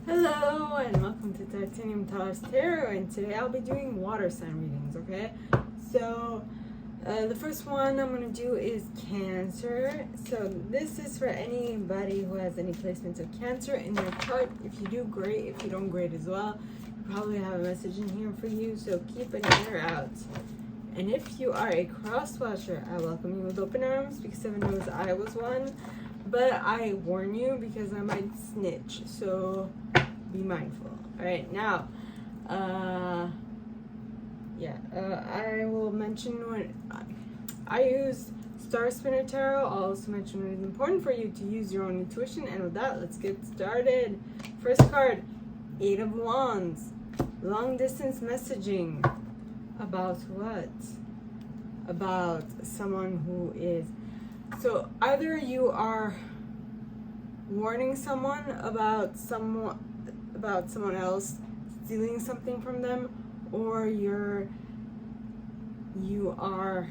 Hello and welcome to Titanium Taurus Tarot, and today I'll be doing water sign readings, okay? So, the first one I'm going to do is Cancer. So this is for anybody who has any placements of Cancer in their chart. If you do, great. If you don't, great as well. You probably have a message in here for you, so keep an ear out. And if you are a cross watcher, I welcome you with open arms because heaven knows I was one. But I warn you because I might snitch, so be mindful. Alright, now, I will mention when I use Star Spinner Tarot. I'll also mention when it's important for you to use your own intuition. And with that, let's get started. First card, Eight of Wands. Long distance messaging. About what? About someone who is... So either you are warning someone about someone else stealing something from them, or you are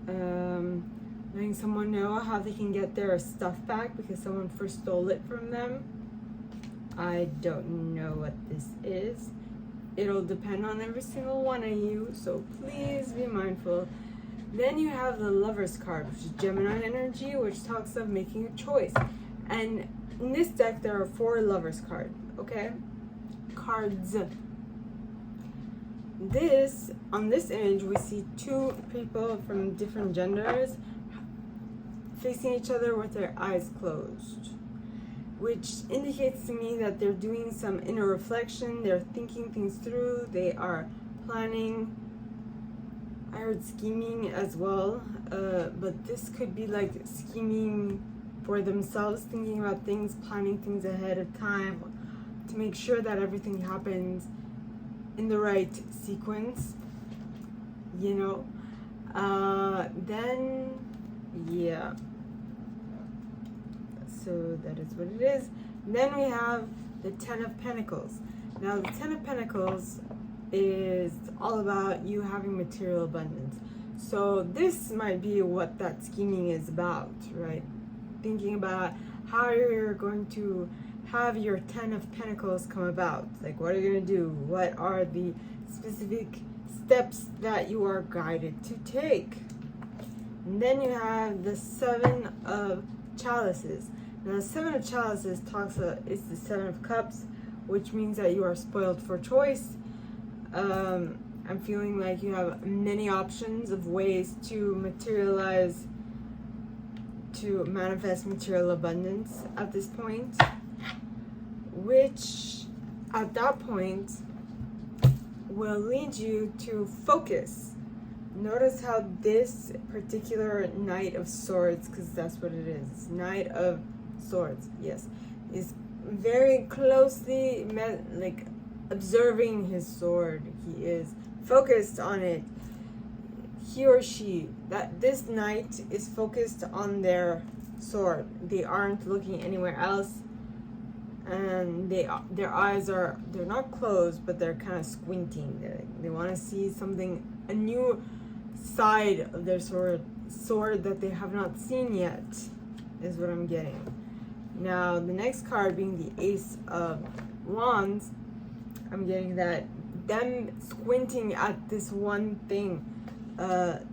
letting someone know how they can get their stuff back because someone first stole it from them. I don't know what this is. It'll depend on every single one of you, so please be mindful. Then you have the Lover's card, which is Gemini energy, which talks of making a choice. And in this deck, there are 4 Lover's cards, okay? Cards. On this image, we see 2 people from different genders facing each other with their eyes closed, which indicates to me that they're doing some inner reflection, they're thinking things through, they are planning. I heard scheming as well, but this could be like scheming for themselves, thinking about things, planning things ahead of time to make sure that everything happens in the right sequence, you know. So that is what it is. Then we have the Ten of Pentacles. Now the Ten of Pentacles is all about you having material abundance. So this might be what that scheming is about, right? Thinking about how you're going to have your Ten of Pentacles come about. Like, what are you going to do? What are the specific steps that you are guided to take? And then you have the Seven of Chalices. Now the Seven of Chalices is the Seven of Cups, which means that you are spoiled for choice. I'm feeling like you have many options of ways to manifest material abundance at this point, which at that point will lead you to focus. Notice how this particular Knight of Swords, because that's what it is, Knight of Swords, yes, is very closely observing his sword. He is focused on it. He or she, this knight is focused on their sword. They aren't looking anywhere else, and their eyes they're not closed, but they're kind of squinting. They want to see something, a new side of their sword that they have not seen yet, is what I'm getting. Now the next card being the Ace of Wands, I'm getting that them squinting at this one thing.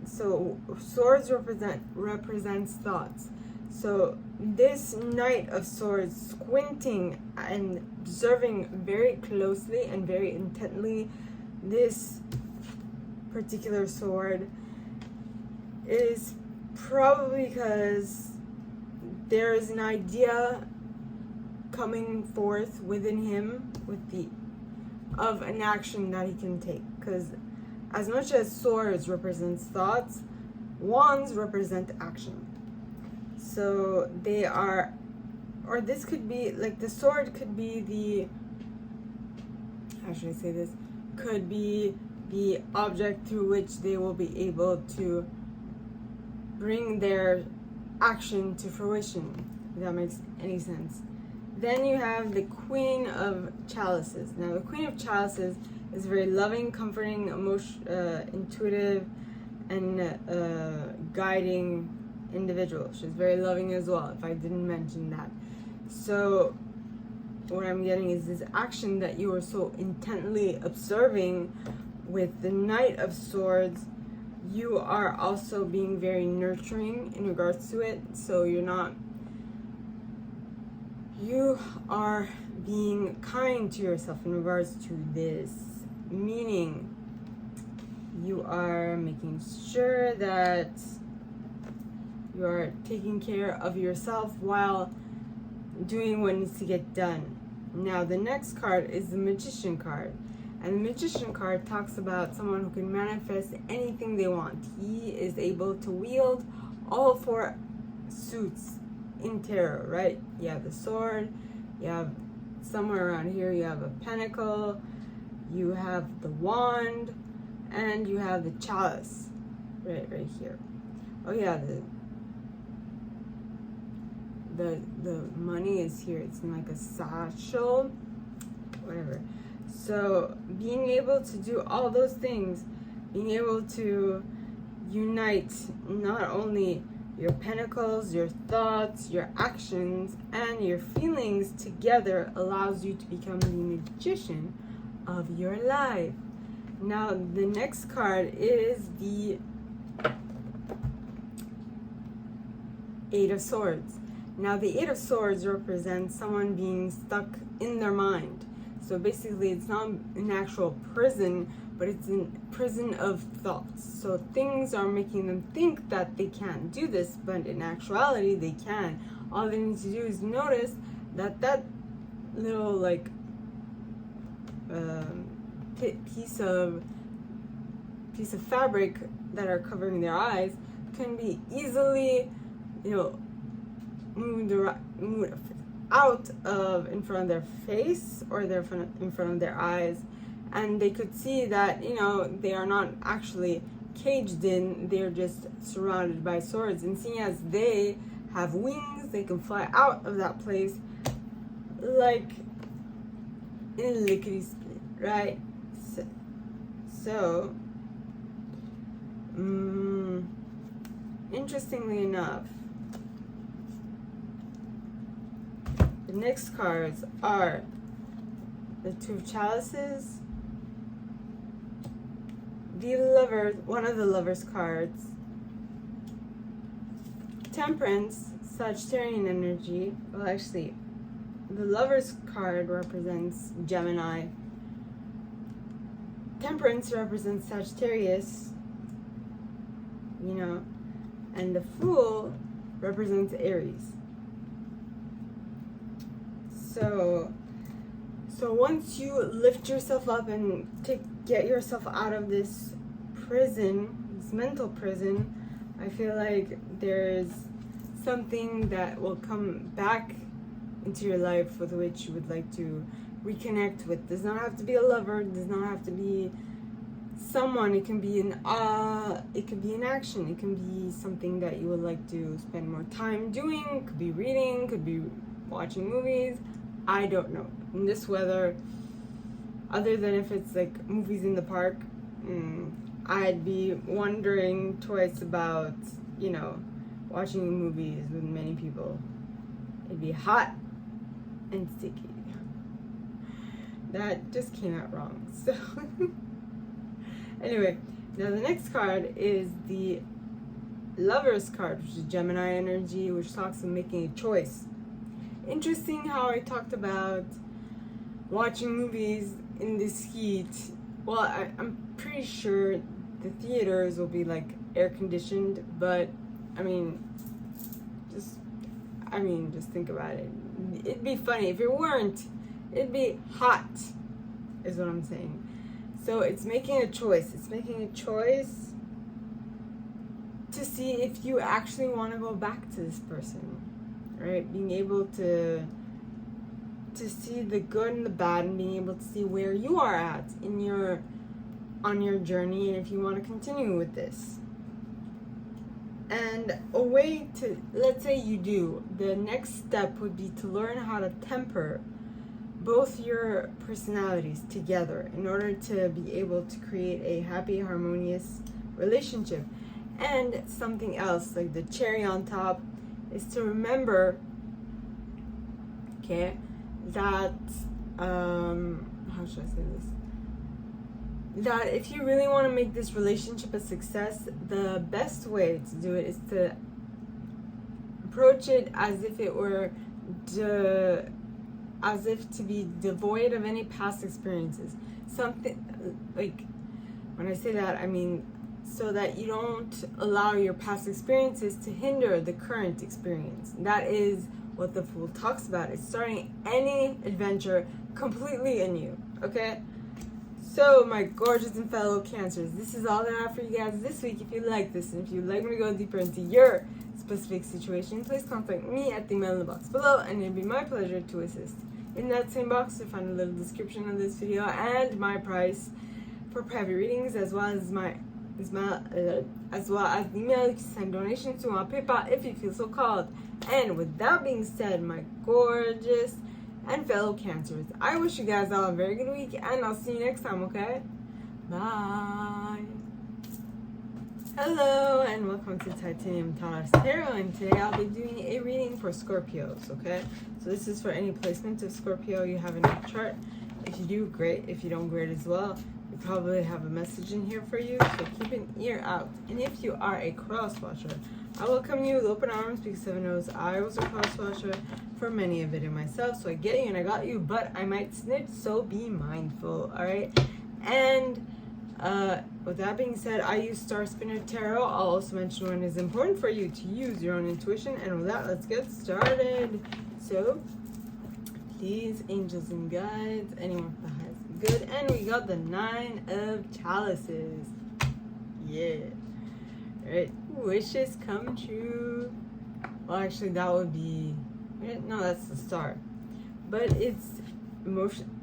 So swords represents thoughts. So this Knight of Swords squinting and observing very closely and very intently this particular sword is probably because there is an idea coming forth within him of an action that he can take. Because as much as swords represents thoughts, wands represent action. So they are, or this could be like the sword could be the, how should I say this, could be the object through which they will be able to bring their action to fruition, if that makes any sense. Then you have the Queen of Chalices. Now the Queen of Chalices is very loving, comforting, intuitive, and guiding individual. She's very loving as well, if I didn't mention that. So what I'm getting is this action that you are so intently observing with the Knight of Swords. You are also being very nurturing in regards to it. So you are being kind to yourself in regards to this. Meaning, you are making sure that you are taking care of yourself while doing what needs to get done. Now, the next card is the Magician card. And the Magician card talks about someone who can manifest anything they want. He is able to wield all four suits in tarot, right? You have the sword, you have somewhere around here, you have a pentacle, you have the wand, and you have the chalice, right here. Oh yeah, the money is here. It's in like a satchel, whatever. So being able to do all those things, being able to unite not only your pentacles, your thoughts, your actions, and your feelings together allows you to become the magician of your life. Now, the next card is the Eight of Swords. Now, the Eight of Swords represents someone being stuck in their mind. So basically, it's not an actual prison, but it's a prison of thoughts. So things are making them think that they can't do this, but in actuality, they can. All they need to do is notice that that little like piece of fabric that are covering their eyes can be easily, moved out of in front of their face or in front of their eyes, and they could see that they are not actually caged in, they're just surrounded by swords. And seeing as they have wings, they can fly out of that place like in lickety split, right? So interestingly enough, the next cards are the Two of Chalices, the Lover, one of the Lover's cards, Temperance, Sagittarian energy. Well, actually, the Lover's card represents Gemini. Temperance represents Sagittarius, and the Fool represents Aries. So once you lift yourself up and get yourself out of this prison, this mental prison, I feel like there's something that will come back into your life with which you would like to reconnect with. Does not have to be a lover, does not have to be someone. It can be an action, it can be something that you would like to spend more time doing. Could be reading, could be watching movies, I don't know. In this weather, other than if it's like movies in the park, I'd be wondering twice about, watching movies with many people. It'd be hot and sticky. That just came out wrong. So anyway, now the next card is the Lover's card, which is Gemini energy, which talks of making a choice. Interesting how I talked about watching movies in this heat. Well, I'm pretty sure the theaters will be like air conditioned, but just think about it. It'd be funny if it weren't. It'd be hot, is what I'm saying. So it's making a choice. It's making a choice to see if you actually want to go back to this person, right? Being able to see the good and the bad, and being able to see where you are at on your journey, and if you want to continue with this. And a way to, let's say you do, the next step would be to learn how to temper both your personalities together in order to be able to create a happy, harmonious relationship. And something else, like the cherry on top, is to remember, that, how should I say this? That if you really want to make this relationship a success, the best way to do it is to approach it as if it were as if to be devoid of any past experiences. Something like, when I say that, I mean so that you don't allow your past experiences to hinder the current experience. That is what the Fool talks about. It's starting any adventure completely anew, okay? So, my gorgeous and fellow Cancers, this is all that I have for you guys this week. If you like this, and if you'd like me to go deeper into your specific situation, please contact me at the email in the box below, and it'd be my pleasure to assist. In that same box, you'll find a little description of this video and my price for private readings, as well as the email you can send donations to on PayPal if you feel so called. And with that being said, my gorgeous and fellow Cancers, I wish you guys all a very good week, and I'll see you next time, okay? Bye. Hello, and welcome to Titanium Taurus Tarot, and today I'll be doing a reading for Scorpios, okay? So this is for any placement of Scorpio you have in your chart. If you do, great. If you don't, great as well. You probably have a message in here for you, so keep an ear out. And if you are a cross-watcher, I welcome you with open arms, because heaven knows I was a cross-watcher for many of it in myself, so I get you and I got you, but I might snitch, so be mindful, alright? And with that being said, I use Star Spinner Tarot. I'll also mention when it's important for you to use your own intuition, and with that, let's get started. So, please, angels and guides, anyone for the highest good, and we got the 9 of Chalices. Yeah. Alright, wishes come true. Well, actually, that would be... No, that's the Star. But it's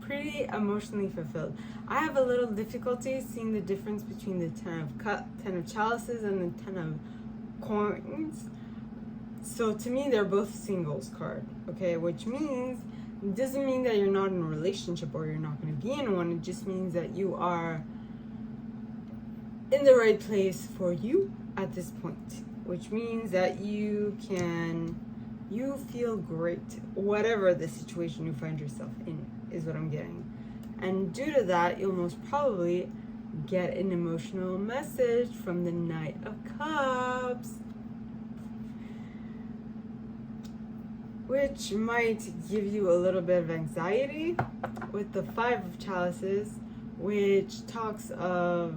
pretty emotionally fulfilled. I have a little difficulty seeing the difference between the 10 of Chalices and the 10 of Coins. So to me, they're both singles card, okay? Which means, it doesn't mean that you're not in a relationship or you're not going to be in one. It just means that you are in the right place for you at this point. Which means that you feel great, whatever the situation you find yourself in, is what I'm getting. And due to that, you'll most probably get an emotional message from the Knight of Cups, which might give you a little bit of anxiety, with the 5 of Chalices, which talks of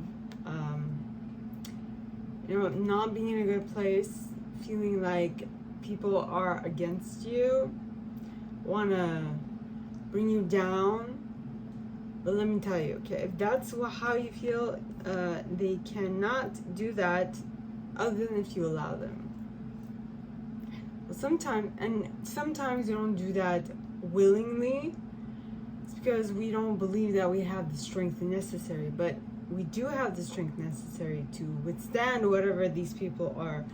not being in a good place, feeling like people are against you, want to bring you down. But let me tell you, okay, if that's how you feel, they cannot do that other than if you allow them. Well, sometimes you don't do that willingly. It's because we don't believe that we have the strength necessary, but we do have the strength necessary to withstand whatever these people are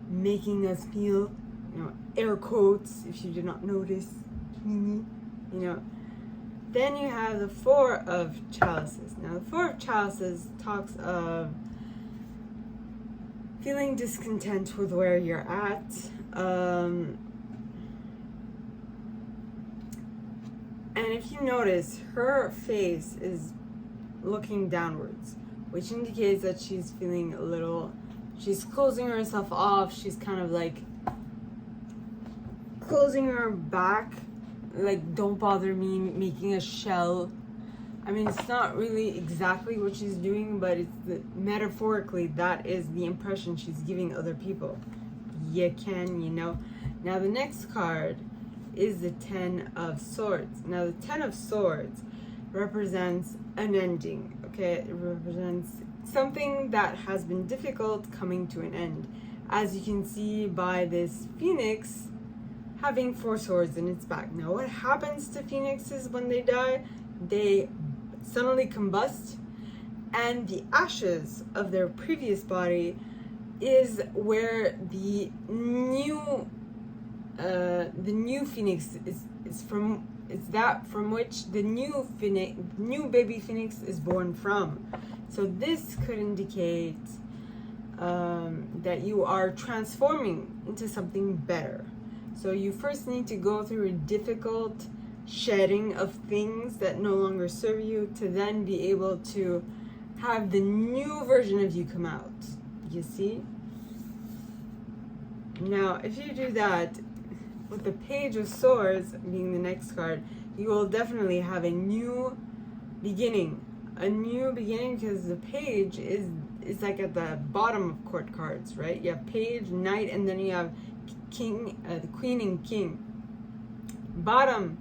making us feel, air quotes, if you did not notice, Then you have the 4 of Chalices. Now, the 4 of Chalices talks of feeling discontent with where you're at, and if you notice, her face is looking downwards, which indicates that she's feeling she's closing herself off. She's kind of like closing her back, like, don't bother me, making a shell. I mean, it's not really exactly what she's doing, but metaphorically, that is the impression she's giving other people. Now, the next card is the 10 of Swords. Now, the 10 of Swords represents an ending, okay? It represents something that has been difficult coming to an end. As you can see by this Phoenix having 4 swords in its back. Now, what happens to phoenixes when they die? They suddenly combust, and the ashes of their previous body is where the new phoenix is from. It's that from which the new baby phoenix is born from. So this could indicate that you are transforming into something better. So you first need to go through a difficult shedding of things that no longer serve you, to then be able to have the new version of you come out. You see? Now, if you do that with the Page of Swords being the next card, you will definitely have a new beginning. A new beginning, because the Page is like at the bottom of court cards, right? You have Page, Knight, and then you have King, the Queen and King. Bottom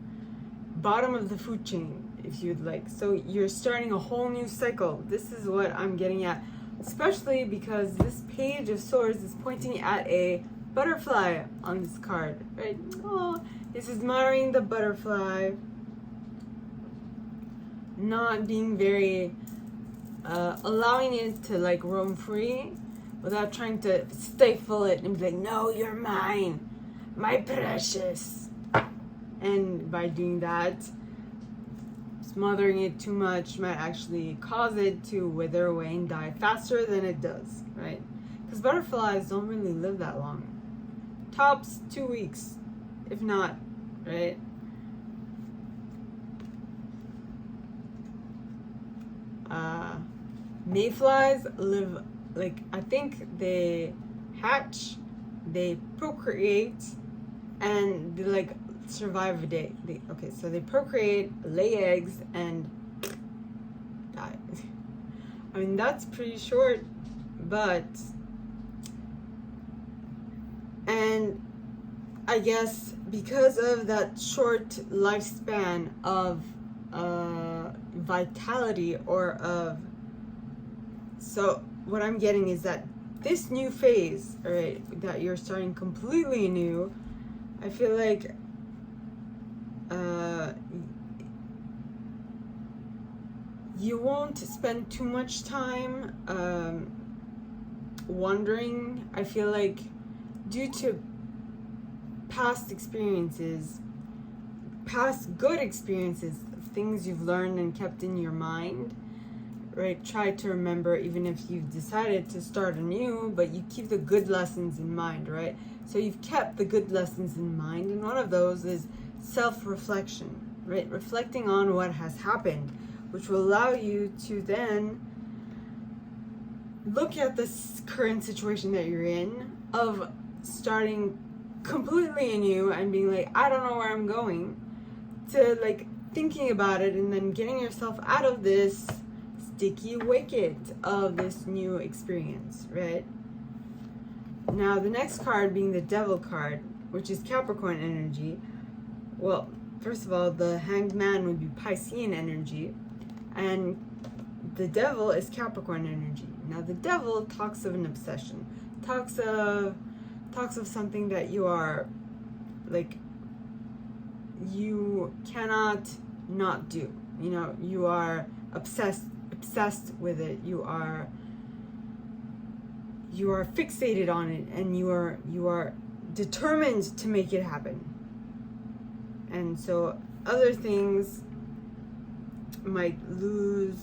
of the food chain, if you'd like. So you're starting a whole new cycle. This is what I'm getting at, especially because this Page of Swords is pointing at a butterfly on this card, right? Oh, this is admiring the butterfly, not being very allowing it to like roam free without trying to stifle it and be like, no, you're mine, my precious. And by doing that, smothering it too much might actually cause it to wither away and die faster than it does, right? Because butterflies don't really live that long. Tops 2 weeks, if not, right? Mayflies live, like, I think they hatch, they procreate, and they like survive a day. Okay, so they procreate, lay eggs, and die. I mean, that's pretty short, but, and I guess because of that short lifespan of vitality or of, so what I'm getting is that this new phase, right, that you're starting completely new, I feel like you won't spend too much time wondering. I feel like due to past experiences, past good experiences, things you've learned and kept in your mind, right? Try to remember, even if you've decided to start anew, but you keep the good lessons in mind, right? So you've kept the good lessons in mind, and one of those is self-reflection, right? Reflecting on what has happened, which will allow you to then look at this current situation that you're in, of starting completely anew and being like, I don't know where I'm going, to like thinking about it and then getting yourself out of this sticky wicket of this new experience, right? Now, the next card being the Devil card, which is Capricorn energy. Well, first of all, the Hanged Man would be Piscean energy, and the Devil is Capricorn energy. Now, the Devil talks of an obsession, talks of something that you are, like, you cannot not do. You know, you are obsessed with it. You are fixated on it, and you are determined to make it happen. And so other things might lose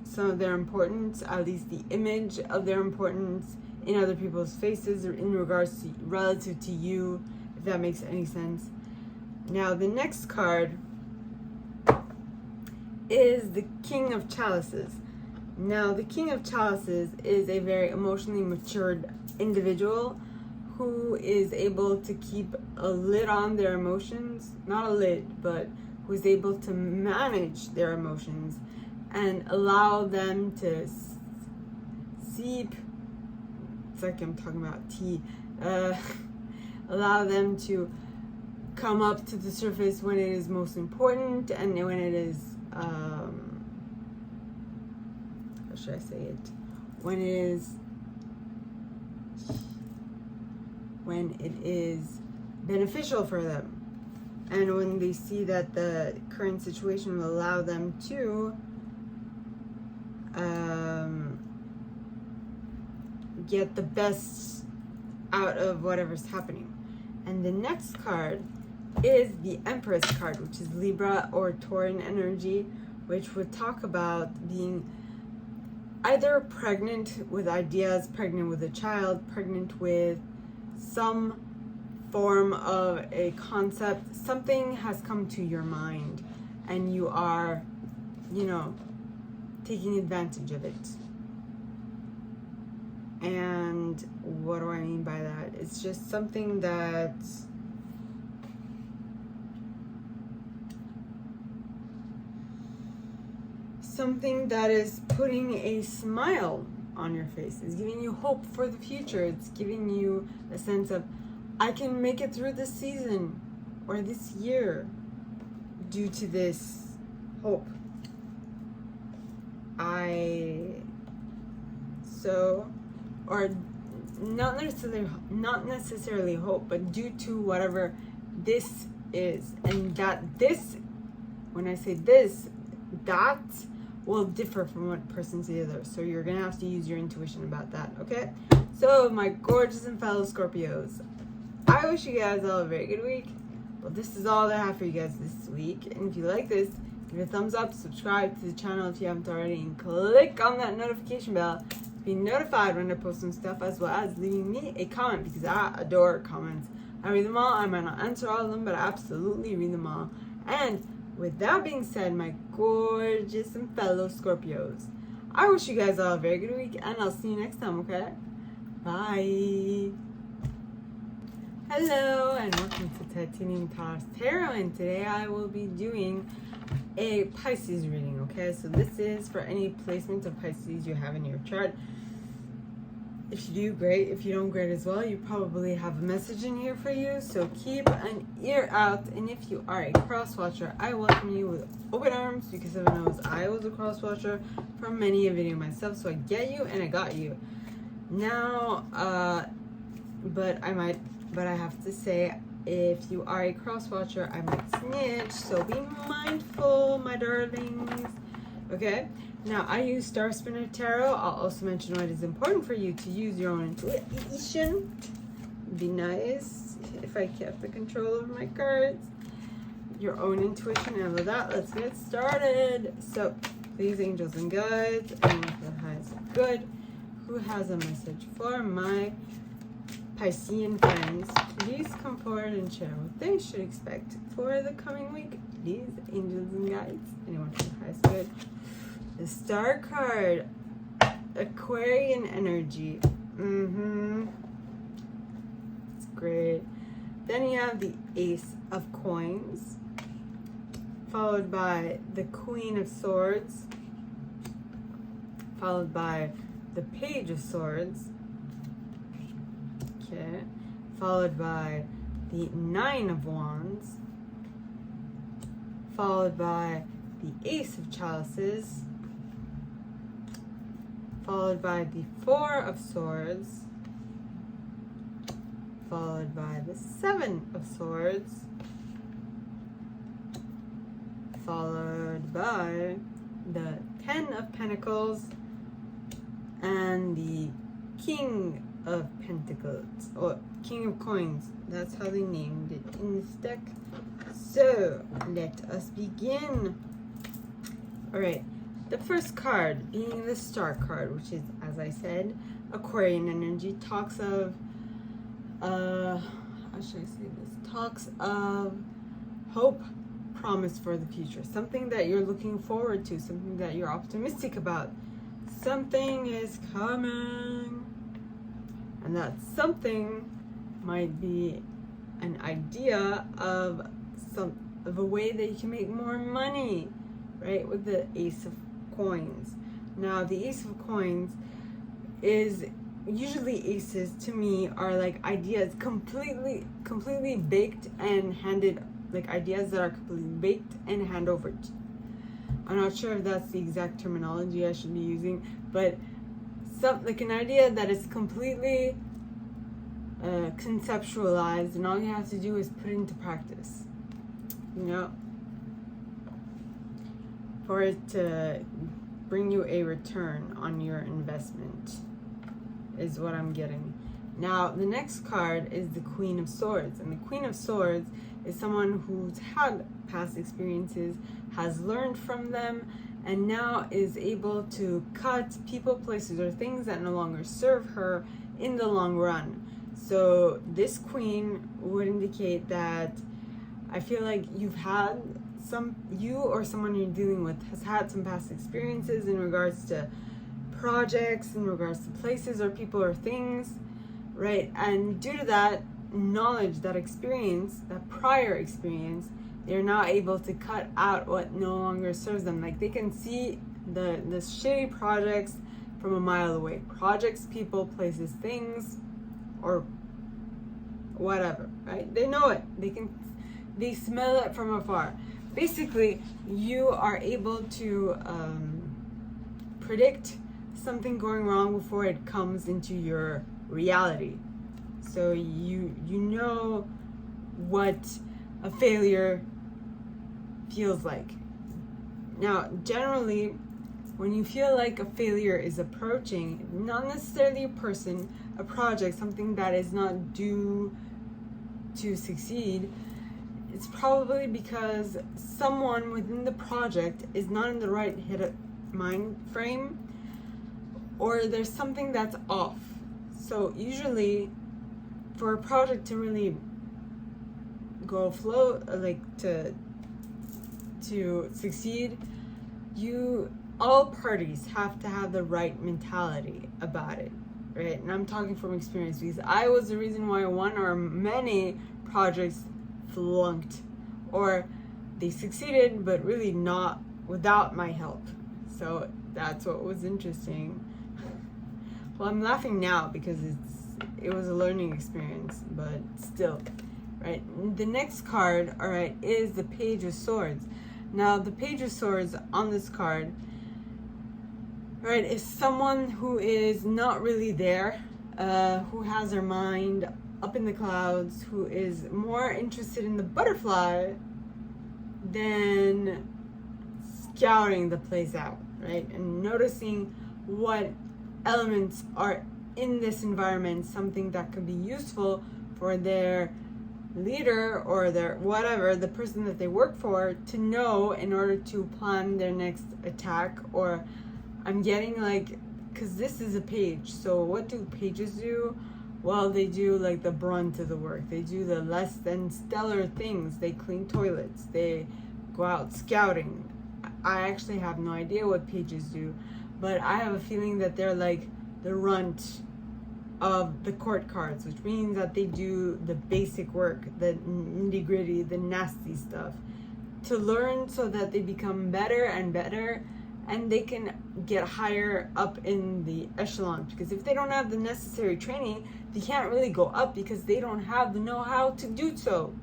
some of their importance, at least the image of their importance in other people's faces, or in regards to, relative to you, if that makes any sense. Now, the next card is the King of Chalices. Now, the King of Chalices is a very emotionally matured individual who is able to keep a lid on their emotions, not a lid, but who is able to manage their emotions and allow them to seep, it's like I'm talking about tea, allow them to come up to the surface when it is most important, and when it is, how should I say it? When it is beneficial for them, and when they see that the current situation will allow them to get the best out of whatever's happening. And the next card is the Empress card, which is Libra or Tauran energy, which would talk about being either pregnant with ideas, pregnant with a child, pregnant with some form of a concept. Something has come to your mind and you are, taking advantage of it. And what do I mean by that? It's just something that is putting a smile on your face. It's giving you hope for the future. It's giving you a sense of, I can make it through this season or this year due to this hope. Or not necessarily hope, but due to whatever this is. And that this, when I say this, that will differ from one person to the other. So you're going to have to use your intuition about that, okay? So, my gorgeous and fellow Scorpios, I wish you guys all a very good week. Well, this is all that I have for you guys this week. And if you like this, give it a thumbs up, subscribe to the channel if you haven't already, and click on that notification bell to be notified when I post some stuff, as well as leaving me a comment, because I adore comments. I read them all. I might not answer all of them, but I absolutely read them all. And with that being said, my gorgeous and fellow Scorpios, I wish you guys all a very good week, and I'll see you next time, okay? Bye. Hello, and welcome to Titanium Toss Tarot, and today I will be doing a Pisces reading, okay? So this is for any placement of Pisces you have in your chart. If you do, great. If you don't, great as well. You probably have a message in here for you, so keep an ear out. And if you are a cross watcher, I welcome you with open arms, because everyone knows I was a cross watcher for many a video myself, so I get you and I got you. Now, but I have to say, if you are a cross watcher, I might snitch, so be mindful, my darlings. Okay? Now, I use Star Spinner Tarot. I'll also mention why it is important for you to use your own intuition. It'd be nice if I kept the control of my cards. Your own intuition, and with that, let's get started. So, please, angels and guides, anyone for the highest good, who has a message for my Piscean friends, please come forward and share what they should expect for the coming week. Please, angels and guides, anyone for the highest good. The Star card, Aquarian energy. It's great. Then you have the Ace of Coins, followed by the Queen of Swords, followed by the Page of Swords, okay, followed by the Nine of Wands, followed by the Ace of Chalices, followed by the Four of Swords, followed by the Seven of Swords, followed by the Ten of Pentacles, and the King of Pentacles, or King of Coins. That's how they named it in this deck. So, let us begin. Alright, the first card being the Star card, which is, as I said, Aquarian energy, talks of, how should I say this? Talks of hope, promise for the future. Something that you're looking forward to, something that you're optimistic about. Something is coming. And that something might be an idea of a way that you can make more money, right? With the Ace of Coins. Now, the Ace of Coins is usually, aces to me are like ideas completely baked and handed, like ideas that are completely baked and hand over. I'm not sure if that's the exact terminology I should be using, but like an idea that is completely conceptualized, and all you have to do is put it into practice, for it to bring you a return on your investment, is what I'm getting. Now, the next card is the Queen of Swords, and the Queen of Swords is someone who's had past experiences, has learned from them, and now is able to cut people, places, or things that no longer serve her in the long run. So this queen would indicate that I feel like you or someone you're dealing with has had some past experiences in regards to projects, in regards to places or people or things, right? And due to that knowledge, that experience, that prior experience, they're now able to cut out what no longer serves them. Like they can see the shitty projects from a mile away. Projects, people, places, things, or whatever, right? They know it. They smell it from afar. Basically, you are able to predict something going wrong before it comes into your reality. So you know what a failure feels like. Now, generally, when you feel like a failure is approaching, not necessarily a person, a project, something that is not due to succeed, it's probably because someone within the project is not in the right mind frame, or there's something that's off. So usually for a project to really go flow, like to succeed, all parties have to have the right mentality about it, right? And I'm talking from experience because I was the reason why one or many projects flunked, or they succeeded but really not without my help. So that's what was interesting. Well, I'm laughing now because it was a learning experience, but still, right? The next card, all right, is the Page of Swords. Now, the Page of Swords on this card, right, is someone who is not really there, who has their mind up in the clouds, who is more interested in the butterfly than scouting the place out, right? And noticing what elements are in this environment, something that could be useful for their leader or their whatever, the person that they work for, to know in order to plan their next attack. Or I'm getting like, because this is a page, so what do pages do? Well, they do like the brunt of the work. They do the less than stellar things. They clean toilets. They go out scouting. I actually have no idea what pages do, but I have a feeling that they're like the runt of the court cards, which means that they do the basic work, the nitty gritty, the nasty stuff, to learn so that they become better and better, and they can get higher up in the echelon. Because if they don't have the necessary training, they can't really go up because they don't have the know-how to do so,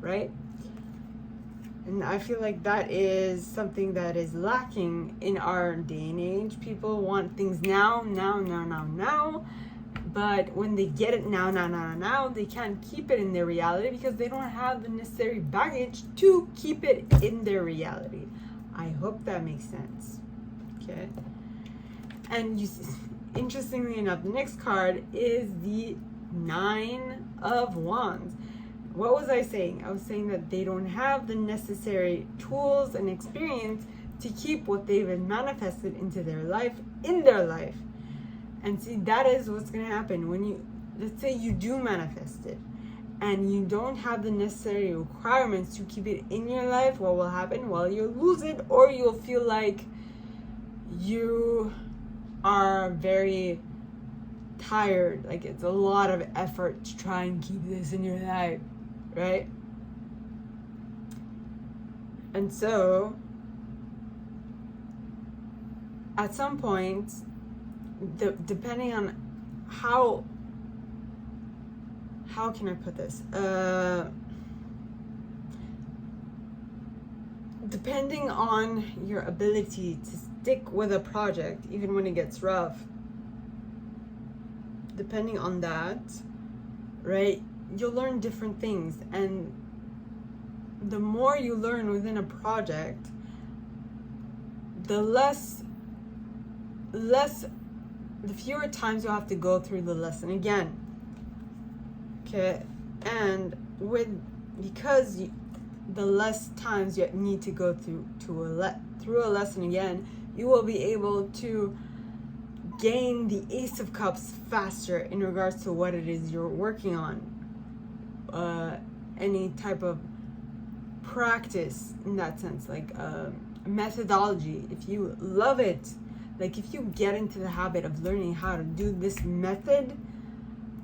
right? And I feel like that is something that is lacking in our day and age. People want things now. But when they get it now, they can't keep it in their reality because they don't have the necessary baggage to keep it in their reality. I hope that makes sense. Okay. And interestingly enough, the next card is the Nine of Wands. What was I saying? I was saying that they don't have the necessary tools and experience to keep what they've manifested into their life, in their life. And see, that is what's going to happen when you, let's say you do manifest it and you don't have the necessary requirements to keep it in your life. What will happen? Well, you'll lose it, or you'll feel like you are very tired, like it's a lot of effort to try and keep this in your life, right? And so at some point, depending on how can I put this, depending on your ability to stick with a project even when it gets rough, depending on that, right, you'll learn different things. And the more you learn within a project, the fewer times you'll have to go through the lesson again. Okay, and because the less times you need to go through a lesson again, you will be able to gain the Ace of Cups faster in regards to what it is you're working on. Any type of practice in that sense, like methodology. If you love it, like if you get into the habit of learning how to do this method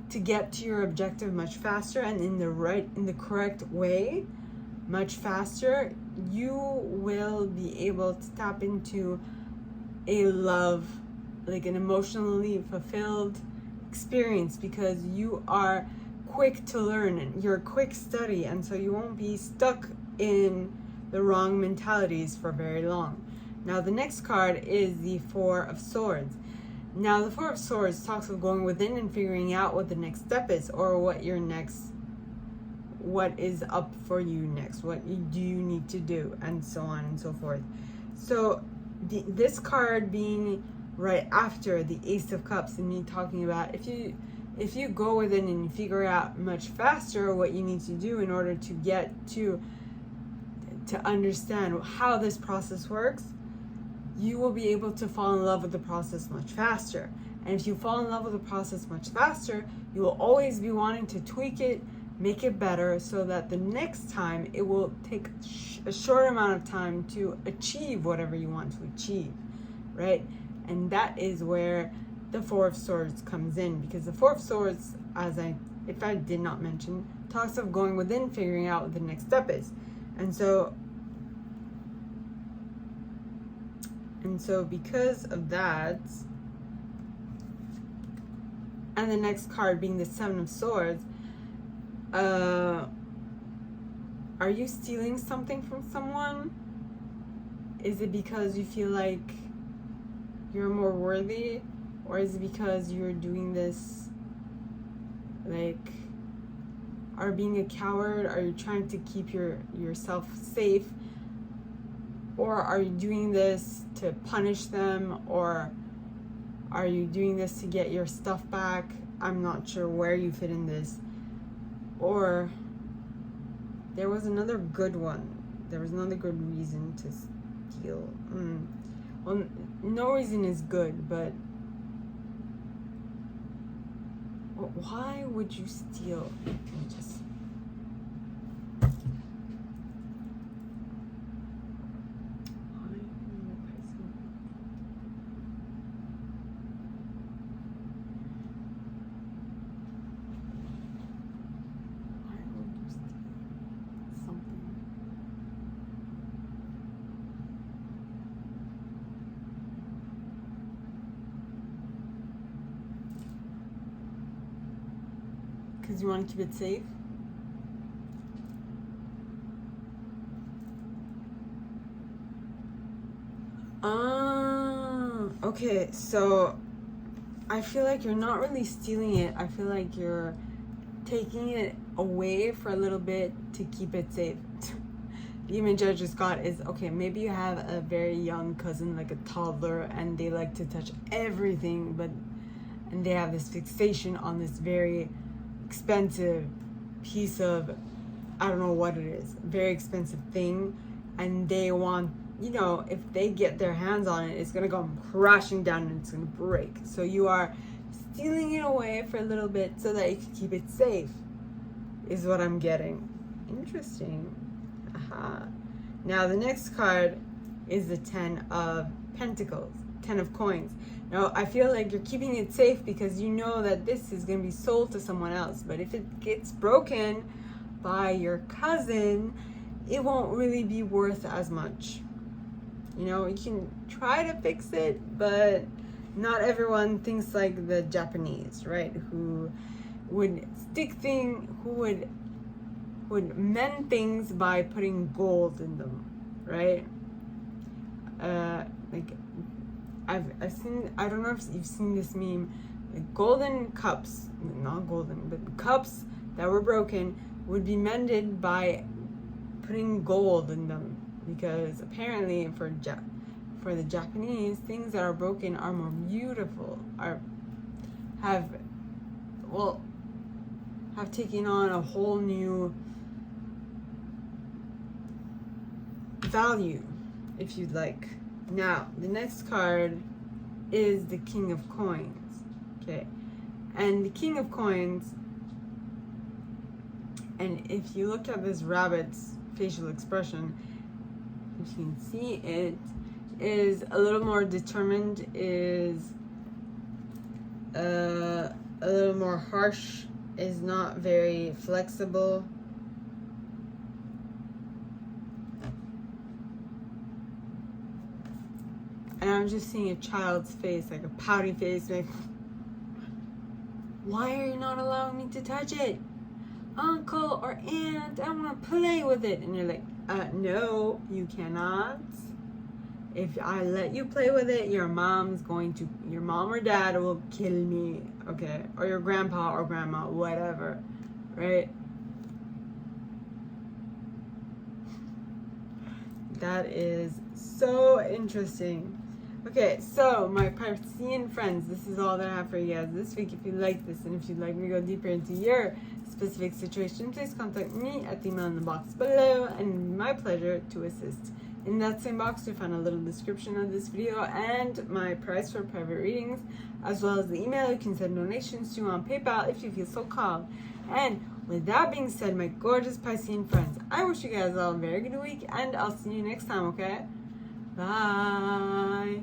to get to your objective much faster and in the correct way much faster, you will be able to tap into a love, like an emotionally fulfilled experience, because you are quick to learn and you're a quick study, and so you won't be stuck in the wrong mentalities for very long. Now the next card is the Four of Swords. Now the Four of Swords talks of going within and figuring out what the next step is, or what is up for you next, what do you need to do, and so on and so forth. So this card being right after the Ace of Cups, and me talking about if you go within and you figure out much faster what you need to do in order to get to understand how this process works, you will be able to fall in love with the process much faster. And if you fall in love with the process much faster, you will always be wanting to tweak it, make it better, so that the next time it will take a short amount of time to achieve whatever you want to achieve, right? And that is where the Four of Swords comes in, because the Four of Swords, if I did not mention, talks of going within, figuring out what the next step is. And so because of that, and the next card being the Seven of Swords, are you stealing something from someone? Is it because you feel like you're more worthy? Or is it because you're doing this, like, are being a coward? Are you trying to keep yourself safe? Or are you doing this to punish them? Or are you doing this to get your stuff back? I'm not sure where you fit in this. Or there was another good one. There was another good reason to steal. Well, no reason is good, but why would you steal? Because you want to keep it safe? Okay, so I feel like you're not really stealing it. I feel like you're taking it away for a little bit to keep it safe. The image I just got is, okay, maybe you have a very young cousin, like a toddler, and they like to touch everything, and they have this fixation on this very expensive piece of, I don't know what it is, very expensive thing, and they want, if they get their hands on it, it's gonna go crashing down and it's gonna break. So you are stealing it away for a little bit so that you can keep it safe, is what I'm getting. Interesting. Aha. Now the next card is the Ten of Pentacles, Ten of Coins. Now, I feel like you're keeping it safe because you know that this is going to be sold to someone else. But if it gets broken by your cousin, it won't really be worth as much. You can try to fix it, but not everyone thinks like the Japanese, right? Who would would mend things by putting gold in them, right? I've seen, I don't know if you've seen this meme, like golden cups, not golden, but cups that were broken would be mended by putting gold in them, because apparently for the Japanese, things that are broken are more beautiful, have taken on a whole new value, if you'd like. Now, the next card is the King of Coins. Okay. And the King of Coins, and if you look at this rabbit's facial expression, if you can see it, is a little more determined, is a little more harsh, is not very flexible. And I'm just seeing a child's face, like a pouty face, like, why are you not allowing me to touch it? Uncle or aunt, I want to play with it. And you're like, no, you cannot. If I let you play with it, your mom or dad will kill me, okay? Or your grandpa or grandma, whatever, right? That is so interesting. Okay, so my Piscean friends, this is all that I have for you guys this week. If you like this, and if you'd like me to go deeper into your specific situation, please contact me at the email in the box below, and my pleasure to assist. In that same box, you'll find a little description of this video and my price for private readings, as well as the email you can send donations to on PayPal if you feel so called. And with that being said, my gorgeous Piscean friends, I wish you guys all a very good week, and I'll see you next time, okay? Bye.